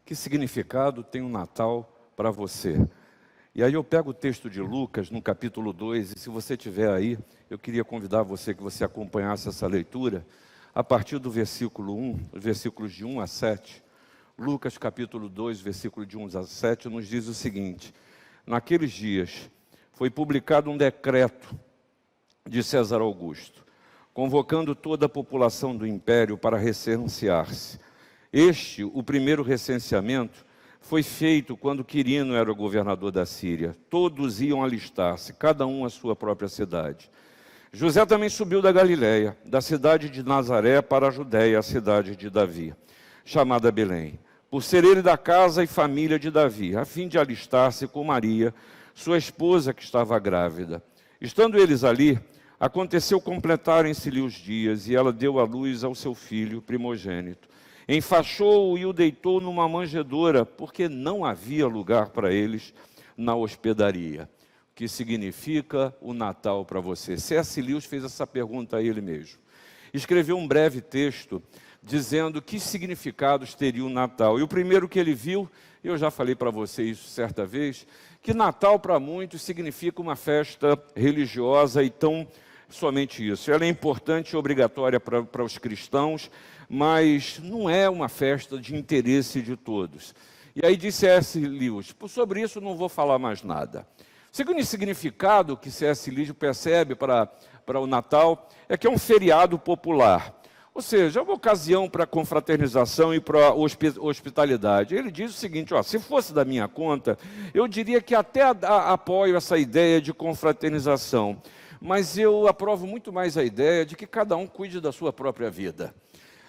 Que significado tem o Natal para você? E aí eu pego o texto de Lucas, no capítulo 2, e se você estiver aí, eu queria convidar você que você acompanhasse essa leitura, a partir do versículo 1, os versículos de 1 a 7. Lucas capítulo 2, versículo de 1 a 7, nos diz o seguinte: naqueles dias foi publicado um decreto de César Augusto, convocando toda a população do império para recensear-se. O primeiro recenseamento, foi feito quando Quirino era o governador da Síria. Todos iam alistar-se, cada um à sua própria cidade. José também subiu da Galiléia, da cidade de Nazaré para a Judéia, a cidade de Davi, chamada Belém, por ser ele da casa e família de Davi, a fim de alistar-se com Maria, sua esposa que estava grávida. Estando eles ali, aconteceu completarem-se-lhe os dias, e ela deu à luz ao seu filho primogênito. Enfaixou-o e o deitou numa manjedoura, porque não havia lugar para eles na hospedaria. O que significa o Natal para você? C.S. Lewis fez essa pergunta a ele mesmo. Escreveu um breve texto dizendo que significados teria o Natal. E o primeiro que ele viu, eu já falei para vocês isso certa vez, que Natal para muitos significa uma festa religiosa e tão somente isso. Ela é importante e obrigatória para os cristãos, mas não é uma festa de interesse de todos. E aí disse C.S. Lewis, sobre isso não vou falar mais nada. O segundo significado que C.S. Lewis percebe para o Natal é que é um feriado popular. Ou seja, é uma ocasião para confraternização e para hospitalidade. Ele diz o seguinte, se fosse da minha conta, eu diria que até apoio essa ideia de confraternização, mas eu aprovo muito mais a ideia de que cada um cuide da sua própria vida.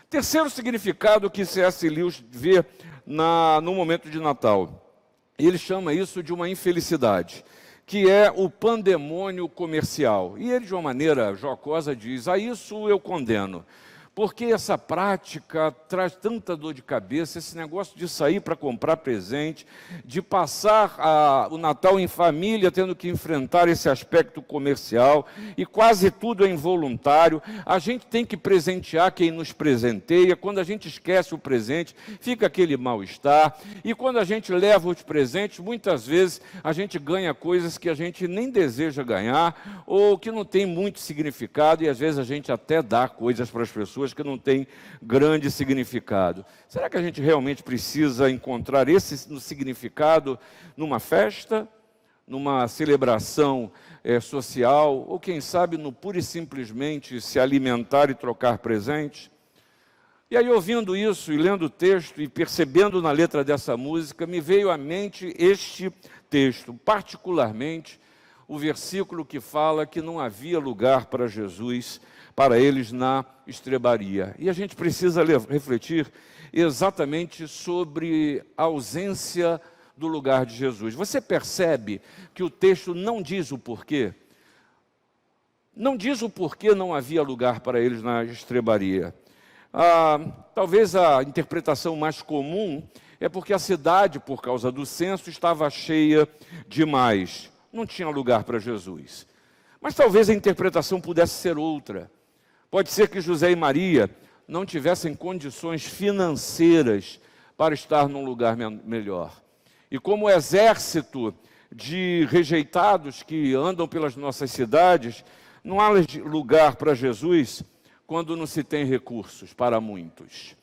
Terceiro significado que C.S. Lewis vê no momento de Natal, ele chama isso de uma infelicidade, que é o pandemônio comercial. E ele, de uma maneira jocosa, diz, a isso eu condeno. Porque essa prática traz tanta dor de cabeça, esse negócio de sair para comprar presente, de passar o Natal em família, tendo que enfrentar esse aspecto comercial, e quase tudo é involuntário. A gente tem que presentear quem nos presenteia. Quando a gente esquece o presente, fica aquele mal-estar. E quando a gente leva os presentes, muitas vezes a gente ganha coisas que a gente nem deseja ganhar, ou que não tem muito significado, e às vezes a gente até dá coisas para as pessoas que não tem grande significado. Será que a gente realmente precisa encontrar esse significado numa festa, numa celebração social, ou quem sabe no pura e simplesmente se alimentar e trocar presentes? E aí, ouvindo isso e lendo o texto e percebendo na letra dessa música, me veio à mente este texto, particularmente o versículo que fala que não havia lugar para Jesus, para eles na estrebaria. E a gente precisa refletir exatamente sobre a ausência do lugar de Jesus. Você percebe que o texto não diz o porquê? Não diz o porquê não havia lugar para eles na estrebaria. Talvez a interpretação mais comum é porque a cidade, por causa do censo, estava cheia demais. Não tinha lugar para Jesus. Mas talvez a interpretação pudesse ser outra. Pode ser que José e Maria não tivessem condições financeiras para estar num lugar melhor. E como o exército de rejeitados que andam pelas nossas cidades, não há lugar para Jesus quando não se tem recursos para muitos.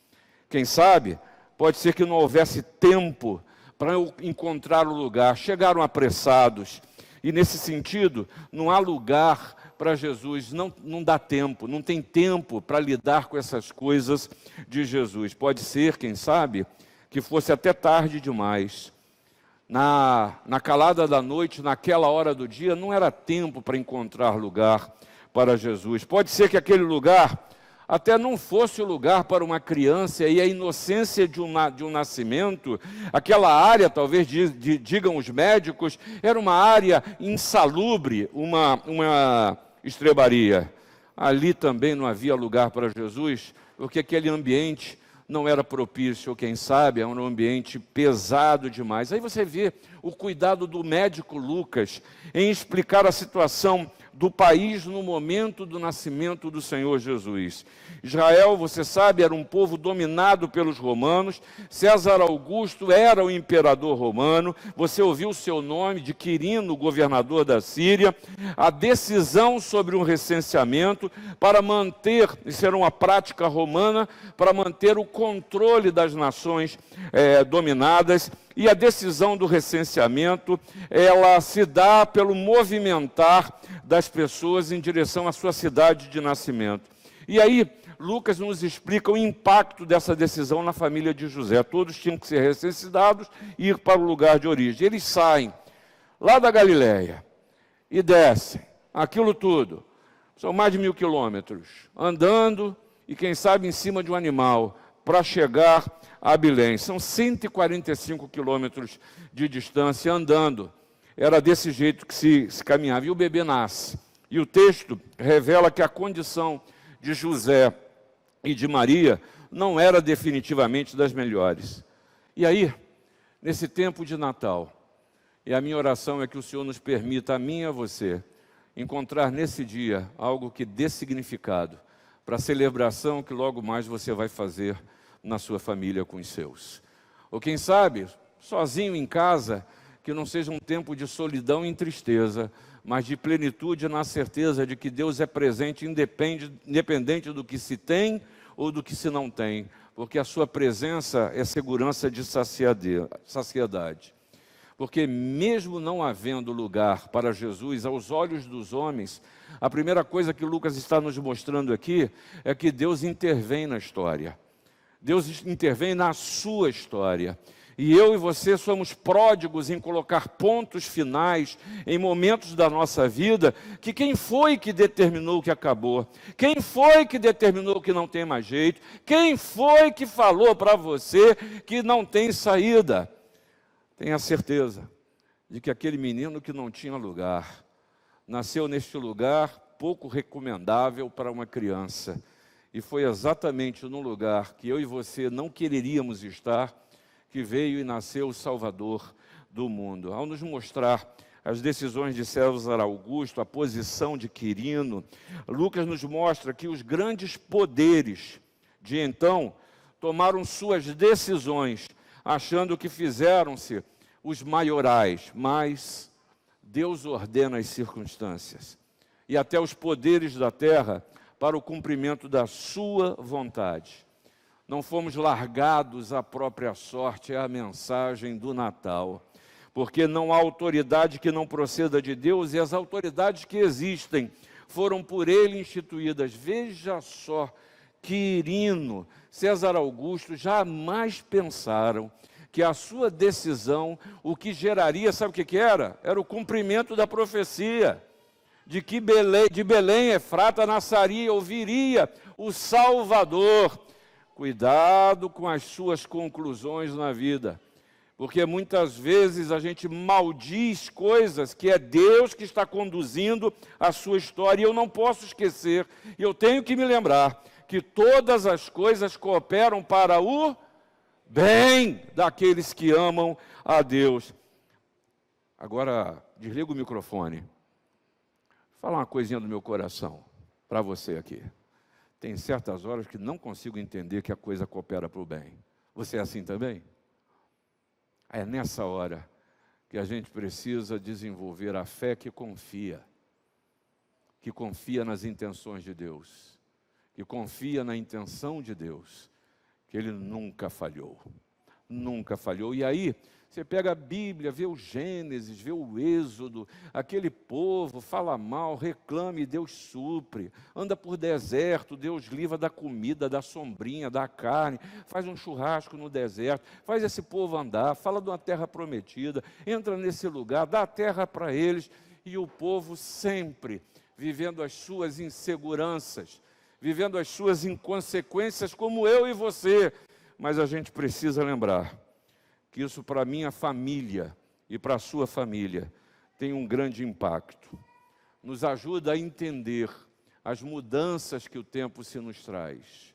Quem sabe, pode ser que não houvesse tempo para encontrar o lugar. Chegaram apressados. E nesse sentido, não há lugar para Jesus, não dá tempo, não tem tempo para lidar com essas coisas de Jesus. Pode ser, quem sabe, que fosse até tarde demais. Na calada da noite, naquela hora do dia, não era tempo para encontrar lugar para Jesus. Pode ser que aquele lugar até não fosse o lugar para uma criança, e a inocência de um nascimento, aquela área, talvez digam os médicos, era uma área insalubre, uma estrebaria. Ali também não havia lugar para Jesus, porque aquele ambiente não era propício, ou quem sabe, era um ambiente pesado demais. Aí você vê o cuidado do médico Lucas em explicar a situação do país no momento do nascimento do Senhor Jesus. Israel, você sabe, era um povo dominado pelos romanos. César Augusto era o imperador romano. Você ouviu o seu nome de Quirino, governador da Síria. A decisão sobre um recenseamento para manter, isso era uma prática romana, para manter o controle das nações dominadas. E a decisão do recenseamento, ela se dá pelo movimentar das pessoas em direção à sua cidade de nascimento. E aí, Lucas nos explica o impacto dessa decisão na família de José. Todos tinham que ser recenseados e ir para o lugar de origem. Eles saem lá da Galileia e descem, aquilo tudo. São mais de 1000 quilômetros, andando e quem sabe em cima de um animal, para chegar a Belém. São 145 quilômetros de distância andando. Era desse jeito que se caminhava. E o bebê nasce. E o texto revela que a condição de José e de Maria não era definitivamente das melhores. E aí, nesse tempo de Natal, e a minha oração é que o Senhor nos permita, a mim e a você, encontrar nesse dia algo que dê significado para a celebração que logo mais você vai fazer na sua família com os seus. Ou quem sabe, sozinho em casa, que não seja um tempo de solidão e tristeza, mas de plenitude na certeza de que Deus é presente, independente do que se tem ou do que se não tem, porque a sua presença é segurança de saciedade. Porque mesmo não havendo lugar para Jesus aos olhos dos homens, a primeira coisa que Lucas está nos mostrando aqui é que Deus intervém na história. Deus intervém na sua história. E eu e você somos pródigos em colocar pontos finais em momentos da nossa vida que quem foi que determinou que acabou? Quem foi que determinou que não tem mais jeito? Quem foi que falou para você que não tem saída? Tenha certeza de que aquele menino que não tinha lugar, nasceu neste lugar pouco recomendável para uma criança. E foi exatamente no lugar que eu e você não quereríamos estar, que veio e nasceu o Salvador do mundo. Ao nos mostrar as decisões de César Augusto, a posição de Quirino, Lucas nos mostra que os grandes poderes de então tomaram suas decisões, achando que fizeram-se os maiorais, mas Deus ordena as circunstâncias e até os poderes da terra para o cumprimento da sua vontade. Não fomos largados à própria sorte, é a mensagem do Natal. Porque não há autoridade que não proceda de Deus, e as autoridades que existem foram por Ele instituídas. Veja só, Quirino, César Augusto jamais pensaram que a sua decisão, o que geraria, sabe o que era? Era o cumprimento da profecia. De que de Belém, Efrata, nasceria ou viria o Salvador. Cuidado com as suas conclusões na vida, porque muitas vezes a gente maldiz coisas que é Deus que está conduzindo a sua história, e eu não posso esquecer, e eu tenho que me lembrar, que todas as coisas cooperam para o bem daqueles que amam a Deus. Agora, desliga o microfone. Falar uma coisinha do meu coração para você aqui. Tem certas horas que não consigo entender que a coisa coopera para o bem. Você é assim também? É nessa hora que a gente precisa desenvolver a fé que confia nas intenções de Deus, que confia na intenção de Deus, que Ele nunca falhou. Nunca falhou. E aí, você pega a Bíblia, vê o Gênesis, vê o Êxodo, aquele povo fala mal, reclama e Deus supre. Anda por deserto, Deus livra da comida, da sombrinha, da carne, faz um churrasco no deserto, faz esse povo andar, fala de uma terra prometida, entra nesse lugar, dá a terra para eles, e o povo sempre vivendo as suas inseguranças, vivendo as suas inconsequências, como eu e você. Mas a gente precisa lembrar que isso para a minha família e para a sua família tem um grande impacto. Nos ajuda a entender as mudanças que o tempo se nos traz.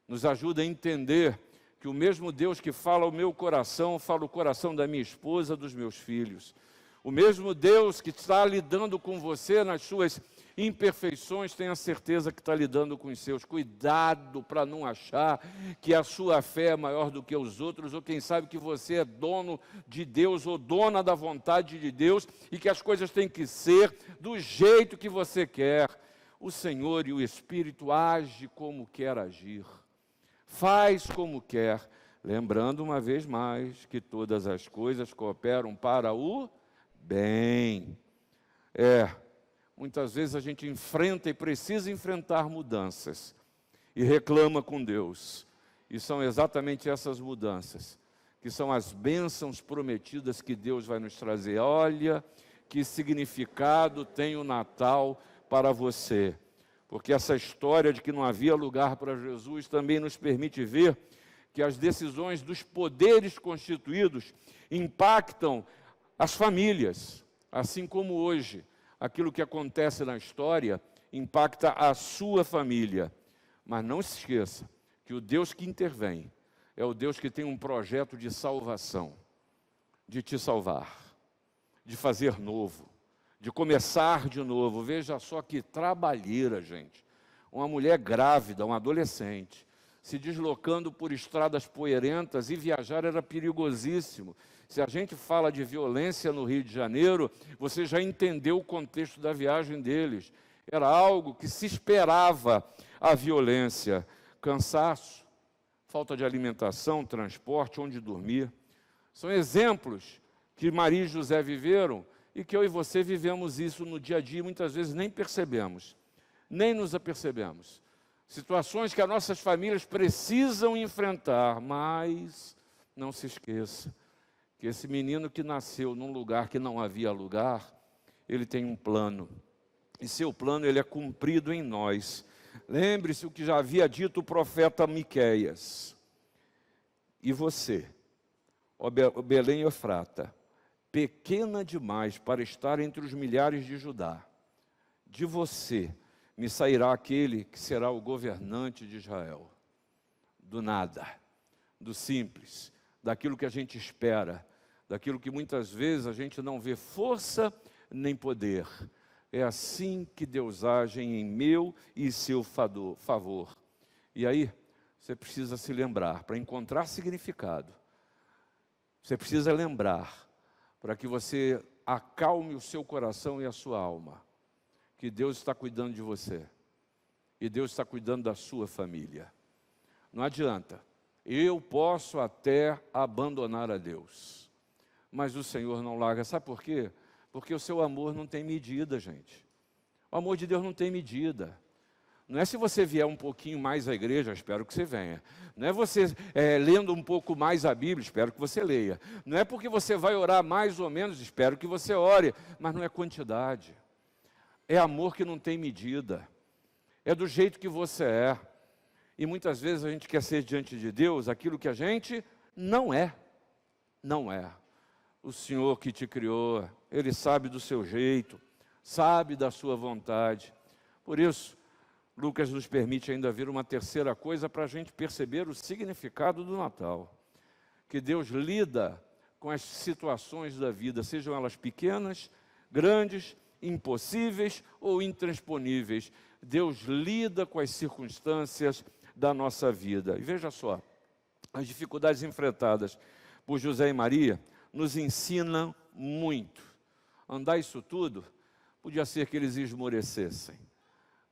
Nos ajuda a entender que o mesmo Deus que fala o meu coração, fala o coração da minha esposa, dos meus filhos. O mesmo Deus que está lidando com você nas suas imperfeições, tenha certeza que está lidando com os seus. Cuidado para não achar que a sua fé é maior do que os outros, ou quem sabe que você é dono de Deus ou dona da vontade de Deus e que as coisas têm que ser do jeito que você quer. O Senhor e o Espírito age como quer agir, faz como quer, lembrando uma vez mais que todas as coisas cooperam para o bem. Muitas vezes a gente enfrenta e precisa enfrentar mudanças e reclama com Deus. E são exatamente essas mudanças que são as bênçãos prometidas que Deus vai nos trazer. Olha que significado tem o Natal para você. Porque essa história de que não havia lugar para Jesus também nos permite ver que as decisões dos poderes constituídos impactam as famílias, assim como hoje aquilo que acontece na história impacta a sua família. Mas não se esqueça que o Deus que intervém é o Deus que tem um projeto de salvação, de te salvar, de fazer novo, de começar de novo. Veja só que trabalheira, gente. Uma mulher grávida, um adolescente, se deslocando por estradas poeirentas, e viajar era perigosíssimo. Se a gente fala de violência no Rio de Janeiro, você já entendeu o contexto da viagem deles. Era algo que se esperava a violência, cansaço, falta de alimentação, transporte, onde dormir. São exemplos que Maria e José viveram e que eu e você vivemos isso no dia a dia e muitas vezes nem percebemos, nem nos apercebemos. Situações que as nossas famílias precisam enfrentar, mas não se esqueça que esse menino que nasceu num lugar que não havia lugar, ele tem um plano. E seu plano ele é cumprido em nós. Lembre-se o que já havia dito o profeta Miqueias. E você, ó Belém Efrata, pequena demais para estar entre os milhares de Judá, de você me sairá aquele que será o governante de Israel. Do nada, do simples, daquilo que a gente espera, daquilo que muitas vezes a gente não vê força nem poder. É assim que Deus age em meu e seu favor. E aí, você precisa se lembrar, para encontrar significado, você precisa lembrar, para que você acalme o seu coração e a sua alma, que Deus está cuidando de você, e Deus está cuidando da sua família. Não adianta, eu posso até abandonar a Deus, mas o Senhor não larga. Sabe por quê? Porque o seu amor não tem medida, gente. O amor de Deus não tem medida. Não é se você vier um pouquinho mais à igreja, espero que você venha. Não é você lendo um pouco mais a Bíblia, espero que você leia. Não é porque você vai orar mais ou menos, espero que você ore. Mas não é quantidade. É amor que não tem medida. É do jeito que você é. E muitas vezes a gente quer ser diante de Deus aquilo que a gente não é. Não é. O Senhor que te criou, Ele sabe do seu jeito, sabe da sua vontade. Por isso, Lucas nos permite ainda ver uma terceira coisa para a gente perceber o significado do Natal. Que Deus lida com as situações da vida, sejam elas pequenas, grandes, impossíveis ou intransponíveis. Deus lida com as circunstâncias da nossa vida. E veja só, as dificuldades enfrentadas por José e Maria nos ensinam muito. Andar isso tudo, podia ser que eles esmorecessem.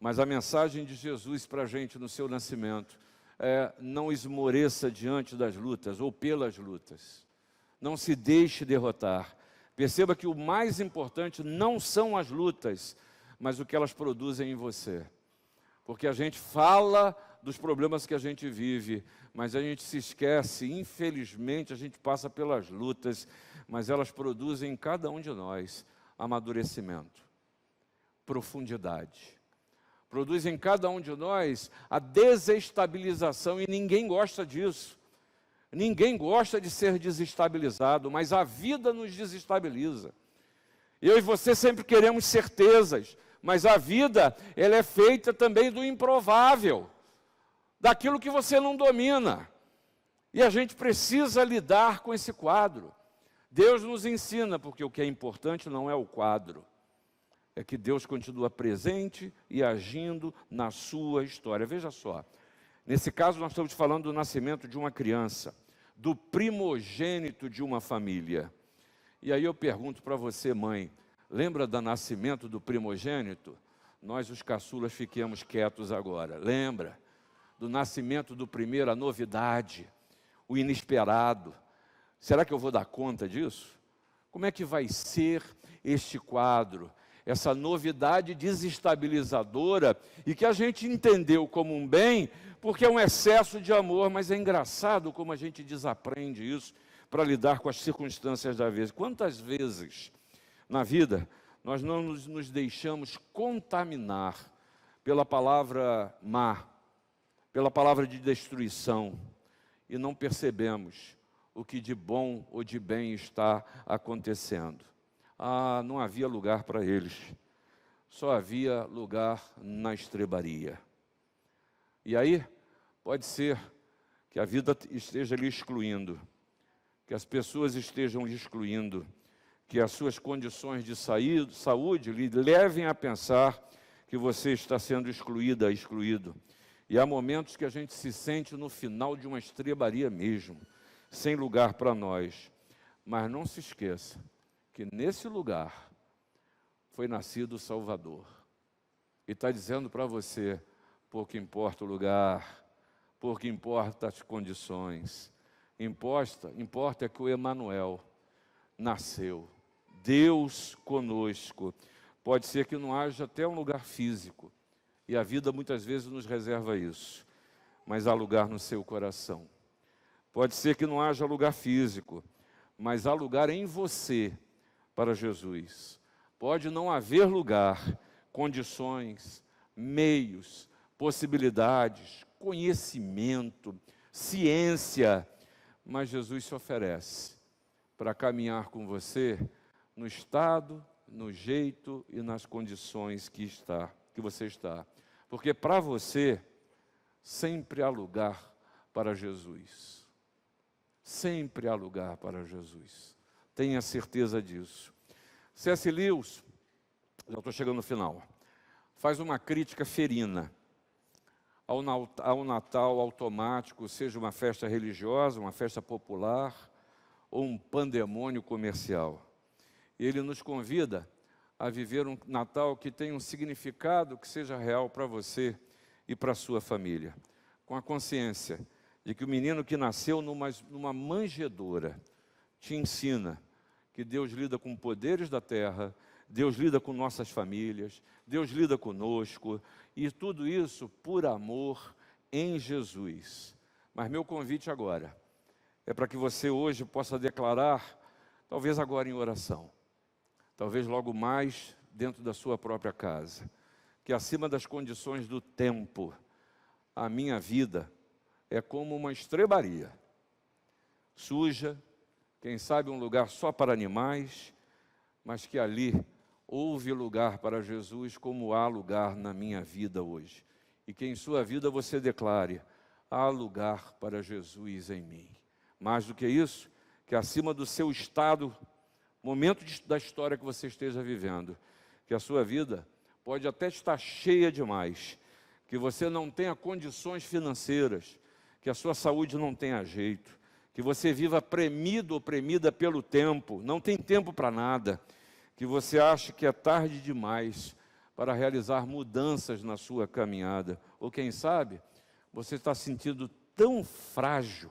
Mas a mensagem de Jesus para a gente no seu nascimento é: não esmoreça diante das lutas ou pelas lutas. Não se deixe derrotar. Perceba que o mais importante não são as lutas, mas o que elas produzem em você. Porque a gente fala dos problemas que a gente vive, mas a gente se esquece, infelizmente a gente passa pelas lutas, mas elas produzem em cada um de nós amadurecimento, profundidade. Produz em cada um de nós a desestabilização, e ninguém gosta disso. Ninguém gosta de ser desestabilizado, mas a vida nos desestabiliza. Eu e você sempre queremos certezas, mas a vida, ela é feita também do improvável, daquilo que você não domina. E a gente precisa lidar com esse quadro. Deus nos ensina, porque o que é importante não é o quadro. é que Deus continua presente e agindo na sua história. Veja só, nesse caso nós estamos falando do nascimento de uma criança, do primogênito de uma família. E aí eu pergunto para você, mãe, lembra do nascimento do primogênito? Nós, os caçulas, fiquemos quietos agora. Lembra do nascimento do primeiro, a novidade, o inesperado? Será que eu vou dar conta disso? Como é que vai ser este quadro? Essa novidade desestabilizadora e que a gente entendeu como um bem, porque é um excesso de amor, mas é engraçado como a gente desaprende isso para lidar com as circunstâncias da vez. Quantas vezes na vida nós não nos deixamos contaminar pela palavra má, pela palavra de destruição, e não percebemos o que de bom ou de bem está acontecendo. Ah, não havia lugar para eles, só havia lugar na estrebaria. E aí, pode ser que a vida esteja lhe excluindo, que as pessoas estejam lhe excluindo, que as suas condições de saúde lhe levem a pensar que você está sendo excluída, excluído. E há momentos que a gente se sente no final de uma estrebaria mesmo, sem lugar para nós. Mas não se esqueça que nesse lugar foi nascido o Salvador. E está dizendo para você, pouco importa o lugar, pouco importa as condições, importa é que o Emanuel nasceu, Deus conosco. Pode ser que não haja até um lugar físico, e a vida muitas vezes nos reserva isso, mas há lugar no seu coração. Pode ser que não haja lugar físico, mas há lugar em você para Jesus. Pode não haver lugar, condições, meios, possibilidades, conhecimento, ciência, mas Jesus se oferece para caminhar com você no estado, no jeito e nas condições que você está. Porque para você sempre há lugar para Jesus. Sempre há lugar para Jesus. Tenha certeza disso. C.S. Lewis, já estou chegando no final, faz uma crítica ferina ao Natal automático, seja uma festa religiosa, uma festa popular ou um pandemônio comercial. Ele nos convida a viver um Natal que tenha um significado que seja real para você e para a sua família, com a consciência de que o menino que nasceu numa manjedoura te ensina que Deus lida com poderes da terra, Deus lida com nossas famílias, Deus lida conosco, e tudo isso por amor em Jesus. Mas meu convite agora é para que você hoje possa declarar, talvez agora em oração, talvez logo mais dentro da sua própria casa, que acima das condições do tempo, a minha vida é como uma estrebaria, suja, quem sabe um lugar só para animais, mas que ali houve lugar para Jesus, como há lugar na minha vida hoje. E que em sua vida você declare, há lugar para Jesus em mim. Mais do que isso, que acima do seu estado, momento da história que você esteja vivendo, que a sua vida pode até estar cheia demais, que você não tenha condições financeiras, que a sua saúde não tenha jeito, que você viva premido ou premida pelo tempo, não tem tempo para nada, que você ache que é tarde demais para realizar mudanças na sua caminhada, ou quem sabe, você está sentindo tão frágil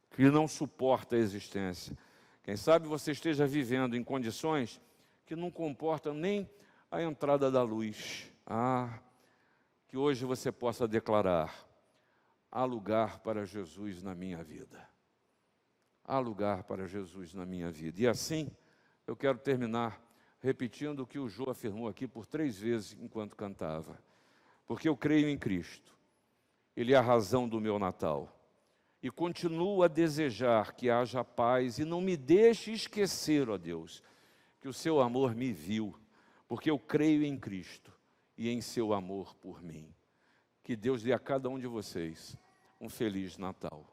que não suporta a existência. Quem sabe você esteja vivendo em condições que não comportam nem a entrada da luz. Que hoje você possa declarar, há lugar para Jesus na minha vida. Há lugar para Jesus na minha vida. E assim, eu quero terminar repetindo o que o Jô afirmou aqui por 3 vezes enquanto cantava. Porque eu creio em Cristo. Ele é a razão do meu Natal. E continuo a desejar que haja paz e não me deixe esquecer, ó Deus, que o seu amor me viu, porque eu creio em Cristo e em seu amor por mim. Que Deus dê a cada um de vocês um feliz Natal.